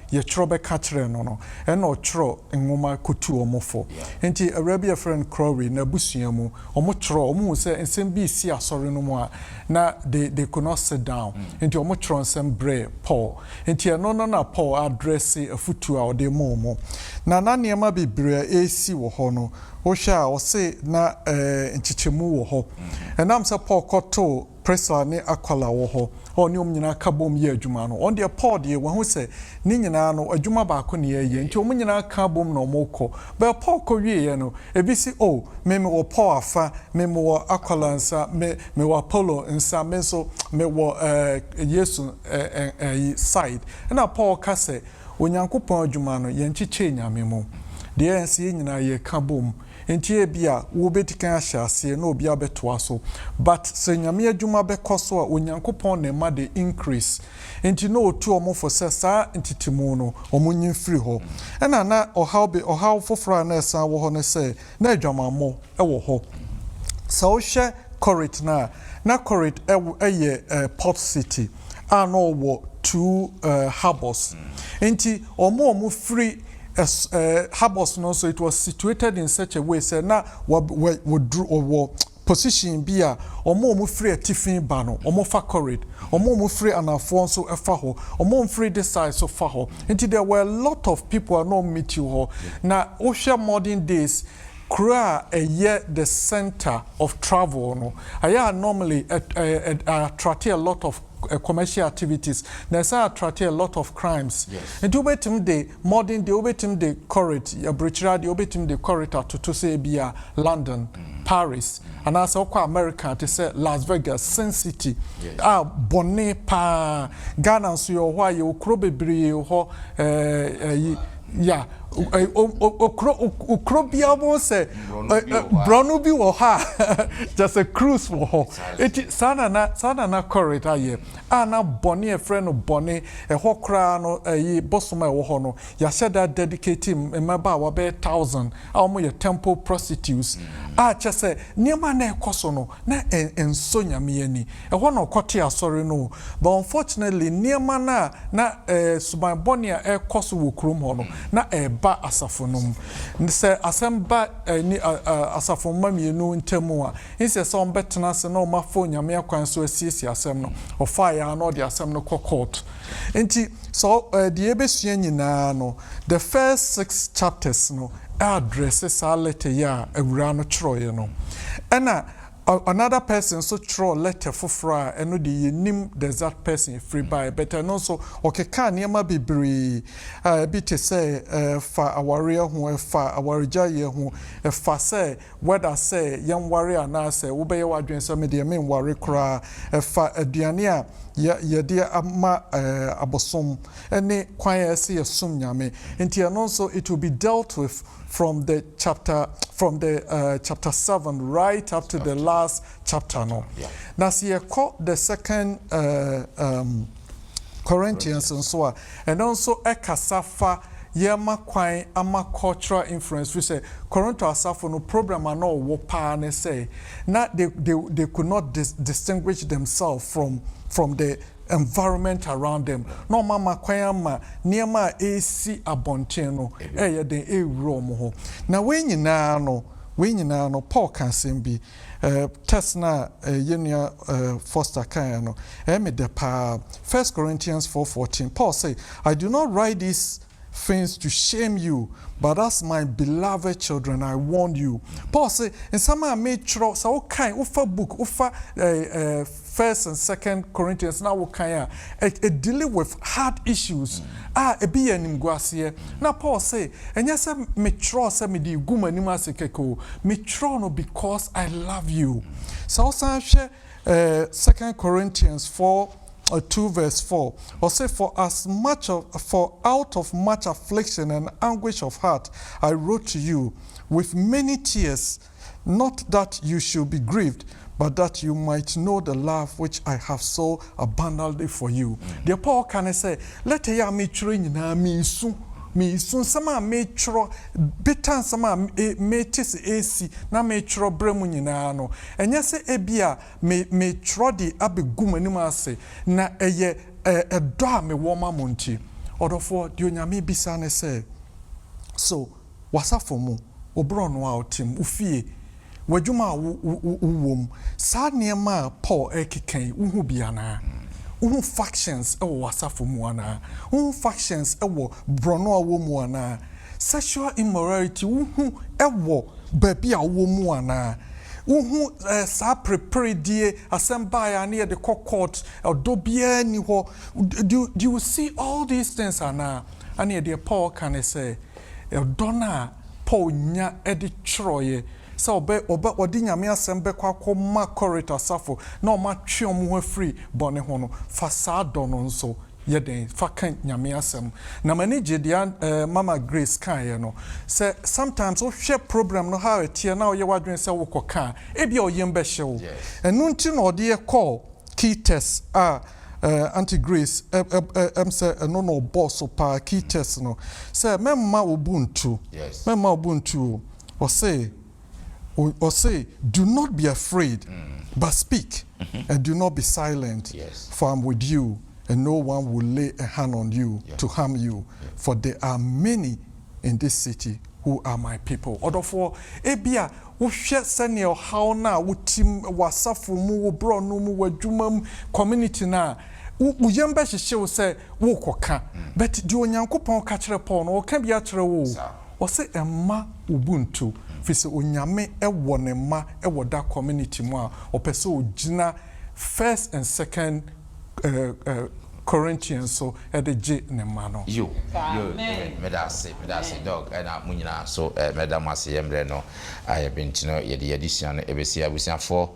D: ye trobe catcher no and no tro in Moma kutu omofo. And a Arabia friend Crowley na busiamu omo tro omo say in SMBC sorry no more. Na they could not sit down. Into omo tro some bre Paul. Into no Paul address a futu or de momo. Na niema be bre AC wo hono. Osha or say na nchichemu wo ho. And I'm say Paul koto pressa ne akwala wo ho. O ni omnyina kabom ye adwuma no. On de Paul de wo ho say ni nyina no adwuma ba ko ne ye nti omnyina kabom no moko. But Paul ko wie ye no ebisi me wo Paul afa me wo akwala nsa me wo Apollo nsa me so me wo Yesu side. Na Paul ka say onyankopon adwuma no ye nchiche nyame mo. De ense nyina ye kabom enti bia wo betikan ahyase na obi abeto aso but se nyame adwuma bekoso a onyankopon na ma de increase enti no otu omofo se sa entitimu no omunyin free ho na ohaw foforo na esa wo ho ne se na adwamamo e wo ho so wo hye Corinth na Corinth port city no wo two harbors enti omo free harbors no, so it was situated in such a way say na would position bia omo free a tiffin bano omo fa Corinth omo free anafo so efa ho omo free this side so fa ho until there were a lot of people no meet you ho na osha modern days Kura the center of travel no aya normally attract a lot of commercial activities. There's attract a lot of crimes. Yes. And obetim the modern day obetim the Corinth, Brichra the obetim the corridor to say bia London, Paris, and also America to say Las Vegas, Sin City. Yes. Bonne pa Ghana so your why you crobebri ho yeah. Ukrobiabo say Bronubi wo ha just a cruise wo ho it sana na corridor ye ana boni e friend boni e ho kra no yi bosoma wo ho no ya sheda dedicate member wa be 1,000 almo ye temple prostitutes just say niema na ekoso no na enso nyame ani e ho no kote asori no but unfortunately niema na suban boni e ekoso wo krom ho no na asafonum nse asemba ni asafomma mienu ntemu a nse so mbetena se na omafo nyame akwan so asiesi asem no ofa ya no de asem no court enti so the ebesua nyina no the first 6 chapters no addresses a letter ya awura no chroye no ena another person so throw letter for fra and no the name that person free by but and also okay can niema bebre bi te say fa aware ho fa awarejaye ho fa say whether say yan warrior na say wo be wadwen so me de me ware kra fa aduane a ye de ama abosom ene kwan ese yesum nyame enti and so it will be dealt with from the chapter 7 right up to the last chapter no. Yeah. Now see the second Corinthians and so on and also ekasafa yema kwan ama cultural influence we say Corinth asafo no problem no wo pa ne say na they could not distinguish themselves from the environment around them no mama kwayama niema esi abonten no ye den ewuro mo ho na we nyina no Paul can be test na yenua Foster kan no me de pa 1 Corinthians 4:14 Paul say I do not write this things to shame you, but as my beloved children, I warn you. Paul say, and some are made sure, so kind, ufa book, ufa 1st and 2nd Corinthians, now kind it dealing with hard issues. A be an imguasie. Now Paul say, and yes, me tro say me di guma ni masekeko, me tro no because I love you. So also share 2 Corinthians 2 verse 4. Or say, for out of much affliction and anguish of heart, I wrote to you with many tears, not that you should be grieved, but that you might know the love which I have so abundantly for you. The Paul can say, let ya me train na me soon sama me tro betan sama me tis AC na me tro bremu nyina no enye se ebia me tro di abegum anim ase na eye edo a me wo ma monti odofo di onyame bisa ne se so wasafo mu obro no a otim ufie wadwuma wom sa niema Paul ekikan uhu bia na uhu factions ewo wasafo mu ana uhu factions ewo brono awo mu ana sexual immorality uhu ewo baby awo mu ana uhu sa prepare die assemble ya na de court odobia ni ho do you see all these things ana and the Paul can say dona Paul nya edi troye so odi nyame asem be kwa ma corridor safo na o ma twe omo free bone ho no fasado no nso ye den fa kan nyame asem na mani jedia mama Grace kan ye no say sometimes o hwe program no how etie na o ye wadwen say wo koka e bia o yem be hyew enu nti na odi ye call key test Auntie Grace say no boss pa key test no say memma ubuntu memma ubuntu or say, do not be afraid, but speak, and do not be silent, for I'm with you, and no one will lay a hand on you to harm you, for there are many in this city who are my people. Or therefore, ebia, wo hwe sene how na wo tim wasafu mu wo bro no mu wadwuma community na wo yemba hyehyɛ wo sɛ wo koka but di onyankopɔn ka kyerɛ Paul no wo ka bia kyerɛ wo wo sɛ emma ubuntu fise onyame ewo ne ma ewo da community mu a opese ogina 1st and 2nd Corinthians so edege ne ma no
A: you me da say dog na munyina so madam ase yemre no I been to know ye the edition ebesi abusia for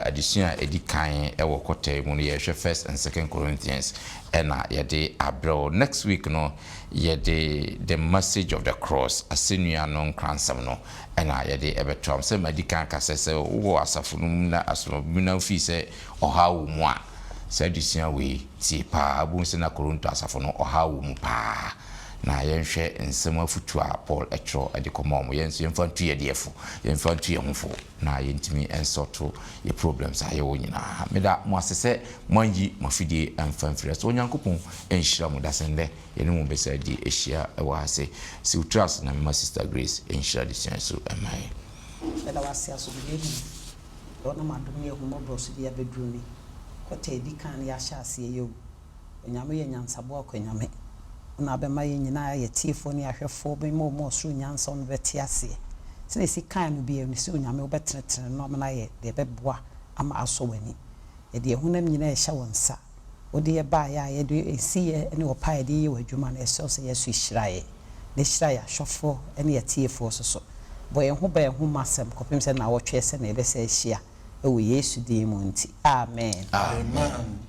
A: edition edikan ewo kotai mu no ye 1st and 2nd Corinthians na ye de abro next week no ye the message of the cross asenua no kransam no na ye de ebetom se medikan ka se wo asafo no na aso bina fi se oha wo mu a Sadisian we ti pa abunse na Corinth asafo no oha wo mu pa na yenhwe nsem afutu a Paul etro ede komom yenso yemfantu ye defo yemfantu ye homfo na yentimi ensoto ye problems aye wo nyina meda mo asese manyi mafidie emfanfire so onyankopon enhyira mo dasende yene mo besa di ehia e wa ase si trust na my sister Grace enhyira disian so amai
C: ela wase aso bi dona madum ye humo brosu dia bedrumi kote edi kan ya hyase ye onyame ye nyansabo akonyame na be ma ye nyina ye tiefo ne ahwefo be mo so nyansa no beti ase se ne si kan no bi e se onyame wo betretre no na ye de beboa ama aso wani ye de ehunam nyina ye hya wonsa wo de ye ba ya ye de esi ye ne wo pa ye de ye wadwuma na eso se ye so hiraye ne hiraye ahwefo ne ye tiefo so bo ye ho ba ye ho masem kopim se na wo twe se na ye be se hia ewo Yesu di mu nti amen
D: amen